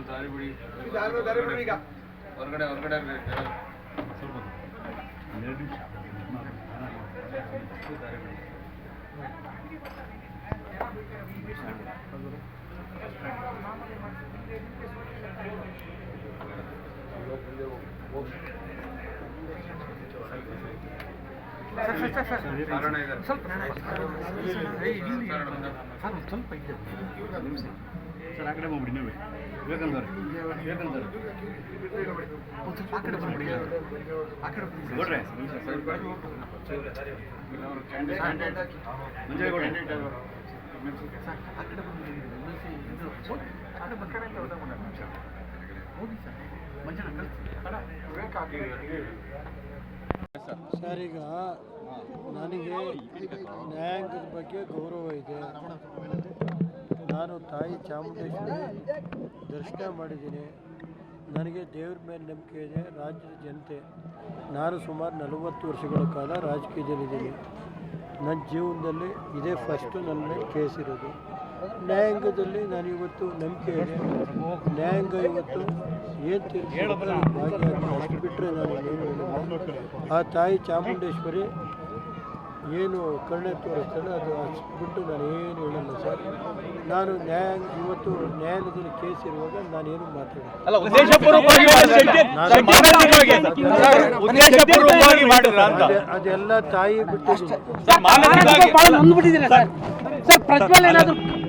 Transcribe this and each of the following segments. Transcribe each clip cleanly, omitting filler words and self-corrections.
ದಾರಿ ಬಿಡಿ ಹೊರಗಡೆ ಸರ್ ಆ ಕಡೆ ಬಂದ್ಬಿಡಿ ನೀವೇ ಬೇಕಂದ್ರೆ ಆ ಕಡೆ ಬಂದ್ಬಿಡಿ ನೋಡ್ರೆ ಮುಂಚೆ ಕೊಡಿ ಸರ್, ಈಗ ನನಗೆ ನ್ಯಾಯಾಂಗದ ಬಗ್ಗೆ ಗೌರವ ಇದೆ. ನಾನು ತಾಯಿ ಚಾಮುಂಡೇಶ್ವರಿ ದರ್ಶನ ಮಾಡಿದ್ದೀನಿ. ನನಗೆ ದೇವ್ರ ಮೇಲೆ ನಂಬಿಕೆ ಇದೆ. ರಾಜ್ಯದ ಜನತೆ, ನಾನು ಸುಮಾರು 40 ವರ್ಷಗಳ ಕಾಲ ರಾಜಕೀಯದಲ್ಲಿದ್ದೀನಿ. ನನ್ನ ಜೀವನದಲ್ಲಿ ಇದೇ ಫಸ್ಟು ನನ್ನ ಮೇಲೆ ಕೇಸ್ ಇರೋದು. ನ್ಯಾಯಾಂಗದಲ್ಲಿ ನಾನು ಇವತ್ತು ನಂಬಿಕೆ ಇದೆ. ನ್ಯಾಯಾಂಗ ಇವತ್ತು ಏನು ತೀರ್ಪು ಅಷ್ಟು ಬಿಟ್ಟರೆ ನಾನು ಏನು ಹೇಳಿಲ್ಲ. ಆ ತಾಯಿ ಚಾಮುಂಡೇಶ್ವರಿ ಏನು ಕರುಣೆ ತೋರಿಸ್ತಾಳೆ ಅದು ಅಷ್ಟು ಬಿಟ್ಟು ನಾನು ಏನು ಹೇಳಲ್ಲ ಸರ್. ನಾನು ಇವತ್ತು ನ್ಯಾಯಾಲಯದಲ್ಲಿ ಕೇಸ್ ಇರುವಾಗ ನಾನೇನು ಮಾತಾಡಿಲ್ಲ. ಅದೆಲ್ಲ ತಾಯಿ ಬಿಟ್ಟಿದ್ದೀನಿ ಸರ್.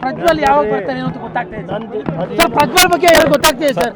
ಪ್ರಜ್ವಲ್ ಯಾವಾಗ ಬರ್ತಾನೆ ಅಂತ ಗೊತ್ತಾಗ್ತಾ ಇದೆ ಸರ್. ಪ್ರಜ್ವಲ್ ಬಗ್ಗೆ ಗೊತ್ತಾಗ್ತಾ ಇದೆ ಸರ್.